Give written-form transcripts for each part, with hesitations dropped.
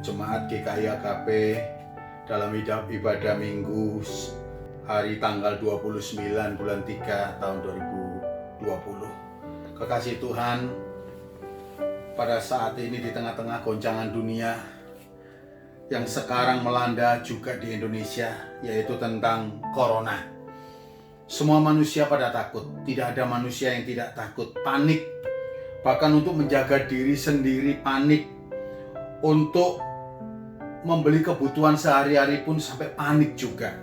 Jemaat GKI AKP dalam ibadah minggu hari tanggal 29 bulan 3 tahun 2020. Kekasih Tuhan, pada saat ini di tengah-tengah goncangan dunia yang sekarang melanda juga di Indonesia, yaitu tentang corona. Semua manusia pada takut, tidak ada manusia yang tidak takut, panik. Bahkan untuk menjaga diri sendiri panik, untuk membeli kebutuhan sehari-hari pun sampai panik juga.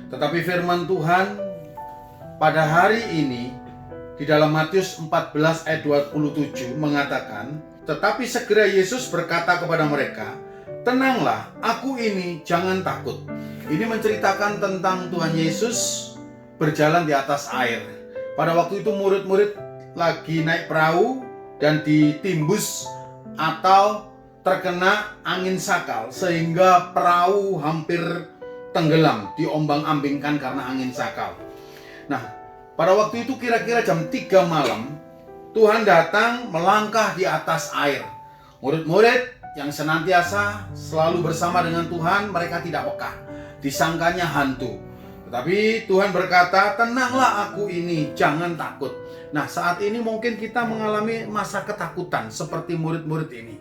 Tetapi firman Tuhan pada hari ini di dalam Matius 14 ayat 27 mengatakan, tetapi segera Yesus berkata kepada mereka, tenanglah, aku ini, jangan takut. Ini menceritakan tentang Tuhan Yesus berjalan di atas air. Pada waktu itu murid-murid lagi naik perahu dan ditimbus atau terkena angin sakal sehingga perahu hampir tenggelam, diombang-ambingkan karena angin sakal. Nah, pada waktu itu kira-kira jam 3 malam, Tuhan datang melangkah di atas air. Murid-murid yang senantiasa selalu bersama dengan Tuhan, mereka tidak peka, disangkanya hantu. Tetapi Tuhan berkata, tenanglah, aku ini, jangan takut. Nah, saat ini mungkin kita mengalami masa ketakutan seperti murid-murid ini.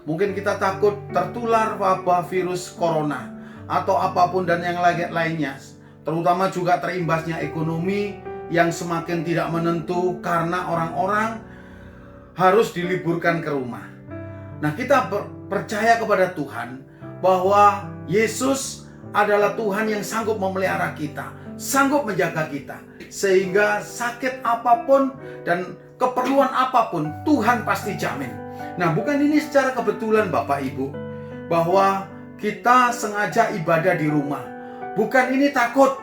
Mungkin kita takut tertular wabah virus corona atau apapun dan yang lainnya. Terutama juga terimbasnya ekonomi yang semakin tidak menentu karena orang-orang harus diliburkan ke rumah. Nah, kita percaya kepada Tuhan bahwa Yesus adalah Tuhan yang sanggup memelihara kita, sanggup menjaga kita. Sehingga sakit apapun dan keperluan apapun Tuhan pasti jamin. Nah, bukan ini secara kebetulan Bapak Ibu, bahwa kita sengaja ibadah di rumah. Bukan ini takut.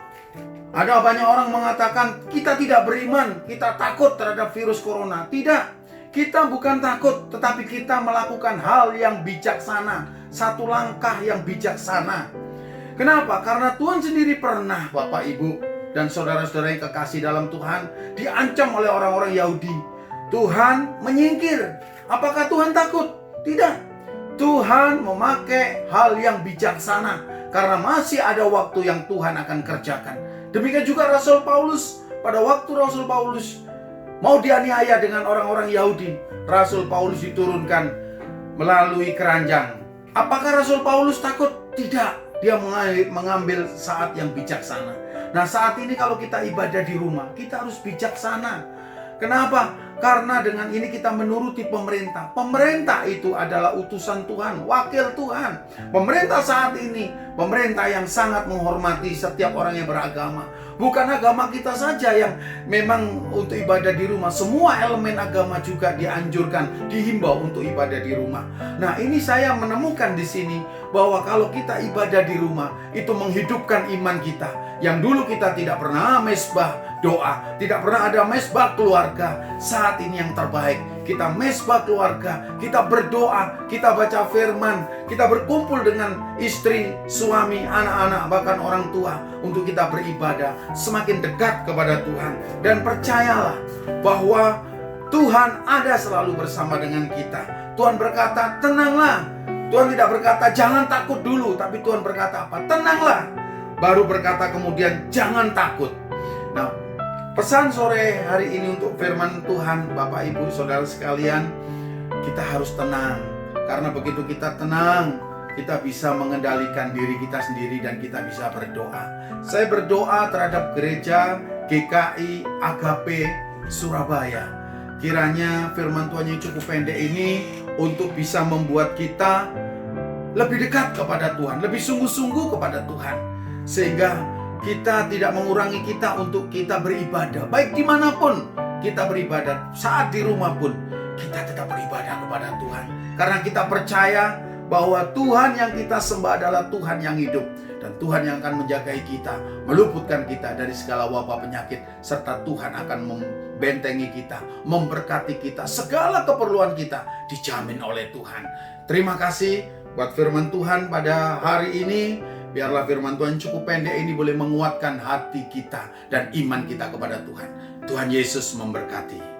Ada banyak orang mengatakan kita tidak beriman, kita takut terhadap virus corona. Tidak, kita bukan takut, tetapi kita melakukan hal yang bijaksana, satu langkah yang bijaksana. Kenapa? Karena Tuhan sendiri pernah, Bapak Ibu dan saudara-saudara yang kekasih dalam Tuhan, diancam oleh orang-orang Yahudi. Tuhan menyingkir. Apakah Tuhan takut? Tidak. Tuhan memakai hal yang bijaksana karena masih ada waktu yang Tuhan akan kerjakan. Demikian juga Rasul Paulus. Pada waktu Rasul Paulus mau dianiaya dengan orang-orang Yahudi, Rasul Paulus diturunkan melalui keranjang. Apakah Rasul Paulus takut? Tidak. Dia mengambil saat yang bijaksana. Nah, saat ini kalau kita ibadah di rumah, kita harus bijaksana. Kenapa? Karena dengan ini kita menuruti pemerintah. Pemerintah itu adalah utusan Tuhan, wakil Tuhan. Pemerintah saat ini, pemerintah yang sangat menghormati setiap orang yang beragama. Bukan agama kita saja yang memang untuk ibadah di rumah. Semua elemen agama juga dianjurkan, dihimbau untuk ibadah di rumah. Nah, ini saya menemukan di sini bahwa kalau kita ibadah di rumah, itu menghidupkan iman kita. Yang dulu kita tidak pernah mesbah doa, tidak pernah ada mesbah keluarga. Saat ini yang terbaik, kita mesbah keluarga, kita berdoa, kita baca firman, kita berkumpul dengan istri, suami, anak-anak, bahkan orang tua untuk kita beribadah, semakin dekat kepada Tuhan. Dan percayalah bahwa Tuhan ada selalu bersama dengan kita. Tuhan berkata, tenanglah. Tuhan tidak berkata jangan takut dulu, tapi Tuhan berkata apa? Tenanglah. Baru berkata kemudian jangan takut. Nah, pesan sore hari ini untuk firman Tuhan, Bapak Ibu Saudara sekalian, kita harus tenang. Karena begitu kita tenang, kita bisa mengendalikan diri kita sendiri dan kita bisa berdoa. Saya berdoa terhadap gereja GKI AKP Surabaya. Kiranya firman Tuhan yang cukup pendek ini untuk bisa membuat kita lebih dekat kepada Tuhan, lebih sungguh-sungguh kepada Tuhan. Sehingga kita tidak mengurangi kita untuk kita beribadah. Baik dimanapun kita beribadah, saat di rumah pun kita tetap beribadah kepada Tuhan. Karena kita percaya bahwa Tuhan yang kita sembah adalah Tuhan yang hidup. Dan Tuhan yang akan menjagai kita, meluputkan kita dari segala wabah penyakit. Serta Tuhan akan membentengi kita, memberkati kita. Segala keperluan kita dijamin oleh Tuhan. Terima kasih buat firman Tuhan pada hari ini. Biarlah firman Tuhan cukup pendek ini boleh menguatkan hati kita dan iman kita kepada Tuhan. Tuhan Yesus memberkati.